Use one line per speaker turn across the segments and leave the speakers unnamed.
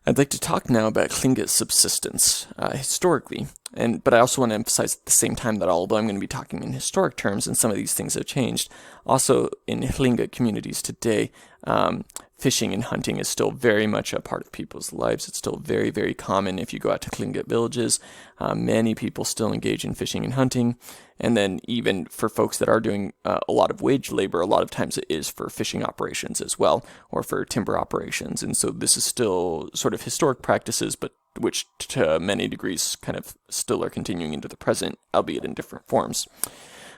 I'd like to talk now about Tlingit subsistence historically, but I also want to emphasize at the same time that although I'm going to be talking in historic terms and some of these things have changed, also in Tlingit communities today, fishing and hunting is still very much a part of people's lives. It's still very, very common. If you go out to Tlingit villages, many people still engage in fishing and hunting. And then even for folks that are doing a lot of wage labor, a lot of times it is for fishing operations as well, or for timber operations. And so this is still sort of historic practices, but which to many degrees kind of still are continuing into the present, albeit in different forms.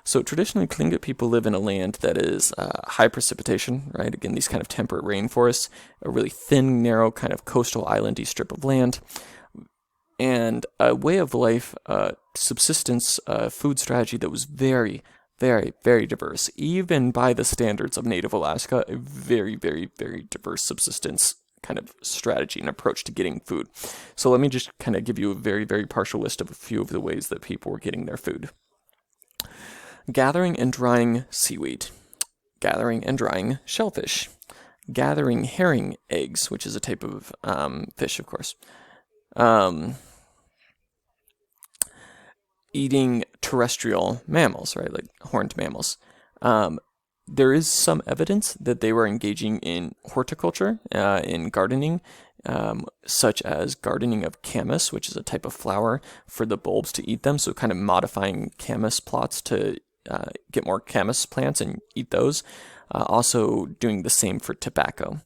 So traditionally, Tlingit people live in a land that is high precipitation, right? Again, these kind of temperate rainforests, a really thin, narrow kind of coastal islandy strip of land, and a way of life, subsistence, food strategy that was very, very, very diverse. Even by the standards of native Alaska, a very, very, very diverse subsistence kind of strategy and approach to getting food. So let me just kind of give you a very, very partial list of a few of the ways that people were getting their food. Gathering and drying seaweed. Gathering and drying shellfish. Gathering herring eggs, which is a type of fish, of course. Eating terrestrial mammals, right, like horned mammals. There is some evidence that they were engaging in horticulture, in gardening, such as gardening of camas, which is a type of flower for the bulbs to eat them, so kind of modifying camas plots to get more camas plants and eat those. Also doing the same for tobacco.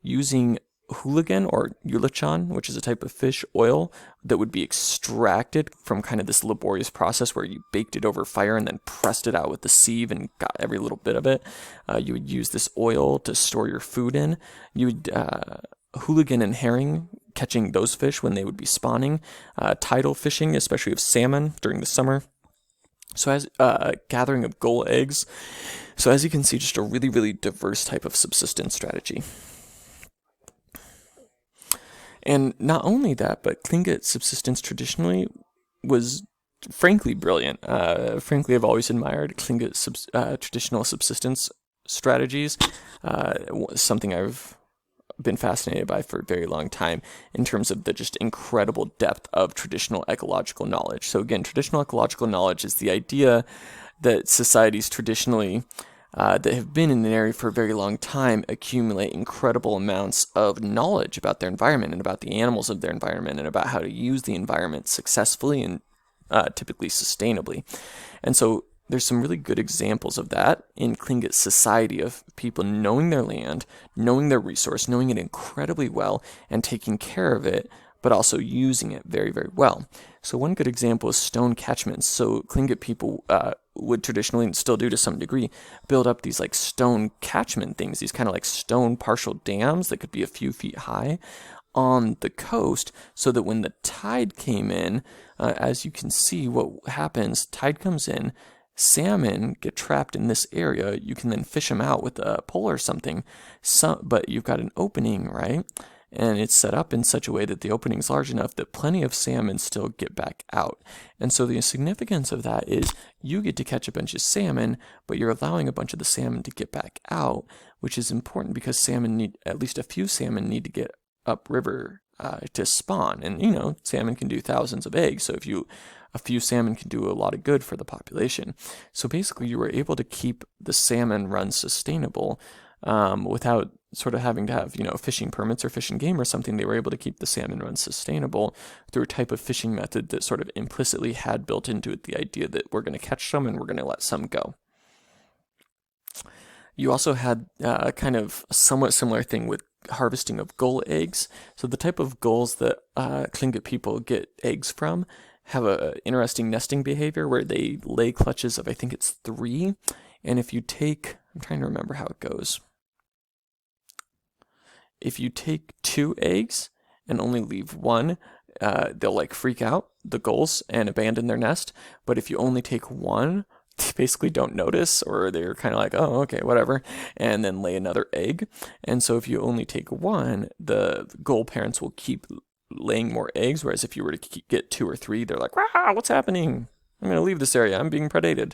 Using hooligan or eulachon, which is a type of fish oil that would be extracted from kind of this laborious process where you baked it over fire and then pressed it out with the sieve and got every little bit of it. You would use this oil to store your food in. You would hooligan and herring, catching those fish when they would be spawning. Tidal fishing, especially of salmon during the summer. So as gathering of gull eggs. So as you can see, just a really, really diverse type of subsistence strategy. And not only that, but Tlingit subsistence traditionally was frankly brilliant. Frankly, I've always admired Tlingit traditional subsistence strategies. Something I've been fascinated by for a very long time in terms of the just incredible depth of traditional ecological knowledge. So again, traditional ecological knowledge is the idea that societies traditionally that have been in an area for a very long time accumulate incredible amounts of knowledge about their environment and about the animals of their environment and about how to use the environment successfully and typically sustainably. And so there's some really good examples of that in Tlingit society of people knowing their land, knowing their resource, knowing it incredibly well, and taking care of it, but also using it very, very well. So one good example is stone catchments. So Tlingit people would traditionally, and still do to some degree, build up these like stone catchment things, these kind of like stone partial dams that could be a few feet high on the coast, so that when the tide came in, as you can see what happens, tide comes in, salmon get trapped in this area, you can then fish them out with a pole or something, but you've got an opening, right? And it's set up in such a way that the opening is large enough that plenty of salmon still get back out. And so the significance of that is you get to catch a bunch of salmon, but you're allowing a bunch of the salmon to get back out, which is important because at least a few salmon need to get upriver to spawn. And, salmon can do thousands of eggs. So a few salmon can do a lot of good for the population. So basically you were able to keep the salmon run sustainable without sort of having to have, fishing permits or fish and game or something. They were able to keep the salmon run sustainable through a type of fishing method that sort of implicitly had built into it the idea that we're going to catch some and we're going to let some go. You also had kind of a somewhat similar thing with harvesting of gull eggs. So the type of gulls that Tlingit people get eggs from have a interesting nesting behavior where they lay clutches of, I think it's 3. And if you take, I'm trying to remember how it goes. If you take 2 eggs and only leave 1, they'll like freak out, the gulls, and abandon their nest. But if you only take 1, they basically don't notice, or they're kind of like, oh, okay, whatever, and then lay another egg. And so if you only take 1, the gull parents will keep laying more eggs, whereas if you were to get 2 or 3, they're like, wow, what's happening? I'm going to leave this area. I'm being predated.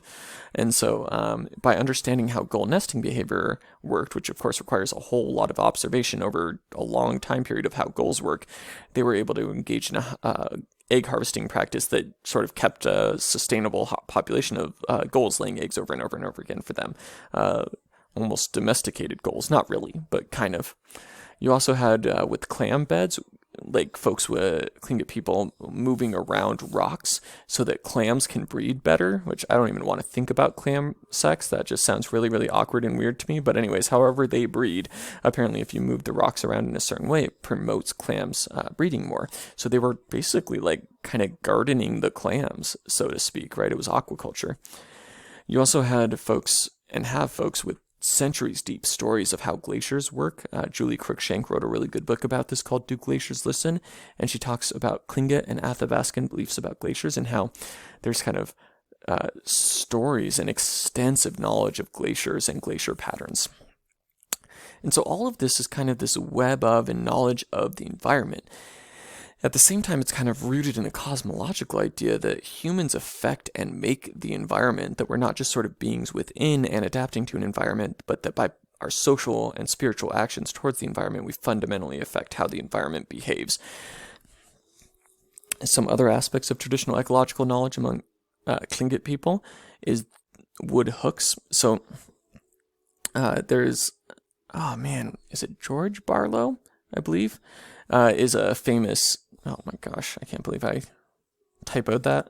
And so by understanding how gull nesting behavior worked, which of course requires a whole lot of observation over a long time period of how gulls work, they were able to engage in a egg harvesting practice that sort of kept a sustainable population of gulls laying eggs over and over and over again for them. Almost domesticated gulls. Not really, but kind of. You also had, with clam beds, like folks with Tlingit people moving around rocks so that clams can breed better, which I don't even want to think about clam sex. That just sounds really, really awkward and weird to me. But anyways, however they breed, apparently if you move the rocks around in a certain way, it promotes clams breeding more. So they were basically like kind of gardening the clams, so to speak, right? It was aquaculture. You also had folks and have folks with centuries deep stories of how glaciers work. Julie Cruikshank wrote a really good book about this called Do Glaciers Listen? And she talks about Tlingit and Athabascan beliefs about glaciers and how there's kind of stories and extensive knowledge of glaciers and glacier patterns. And so all of this is kind of this web of and knowledge of the environment. At the same time, it's kind of rooted in a cosmological idea that humans affect and make the environment, that we're not just sort of beings within and adapting to an environment, but that by our social and spiritual actions towards the environment, we fundamentally affect how the environment behaves. Some other aspects of traditional ecological knowledge among Tlingit people is wood hooks. So there's, oh man, is it George Barlow, I believe, is a famous, oh my gosh, I can't believe I typoed that.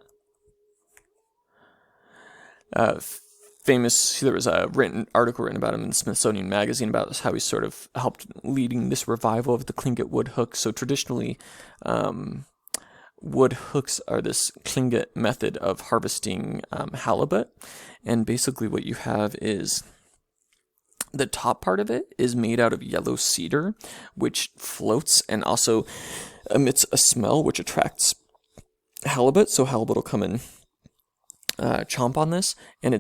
There was a article written about him in the Smithsonian Magazine about how he sort of helped leading this revival of the Tlingit wood hook. So traditionally, wood hooks are this Tlingit method of harvesting halibut. And basically what you have is the top part of it is made out of yellow cedar, which floats and also emits a smell which attracts halibut. So halibut will come and chomp on this, and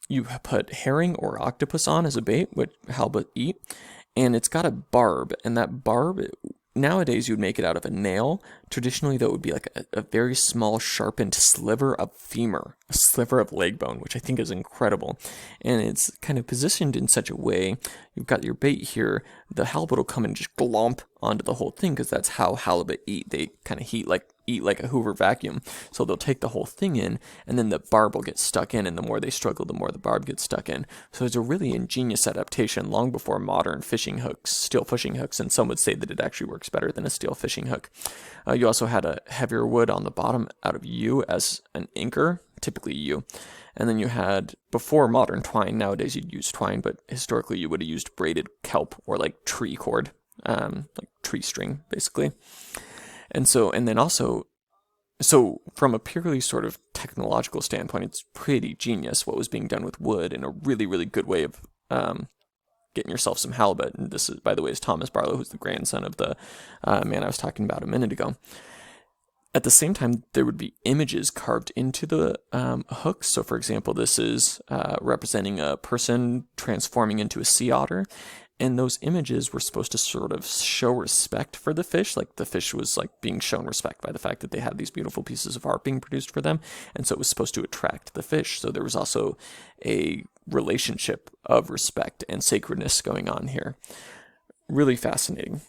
you put herring or octopus on as a bait, which halibut eat, and it's got a barb, and that barb, nowadays you would make it out of a nail. Traditionally, that would be like a very small sharpened sliver of femur, a sliver of leg bone, which I think is incredible. And it's kind of positioned in such a way, you've got your bait here, the halibut will come and just glomp onto the whole thing, because that's how halibut eat. They kind of eat like a Hoover vacuum. So they'll take the whole thing in, and then the barb will get stuck in, and the more they struggle, the more the barb gets stuck in. So it's a really ingenious adaptation long before modern fishing hooks, steel fishing hooks, and some would say that it actually works better than a steel fishing hook. You also had a heavier wood on the bottom out of yew as an anchor, typically yew. And then you had, before modern twine, nowadays you'd use twine, but historically you would have used braided kelp or like tree cord, like tree string, basically. And then also, from a purely sort of technological standpoint, it's pretty genius what was being done with wood, and a really, really good way of getting yourself some halibut. And this, is, by the way, is Thomas Barlow, who's the grandson of the man I was talking about a minute ago. At the same time, there would be images carved into the hooks. So, for example, this is representing a person transforming into a sea otter. And those images were supposed to sort of show respect for the fish. Like the fish was like being shown respect by the fact that they had these beautiful pieces of art being produced for them. And so it was supposed to attract the fish. So there was also a relationship of respect and sacredness going on here. Really fascinating.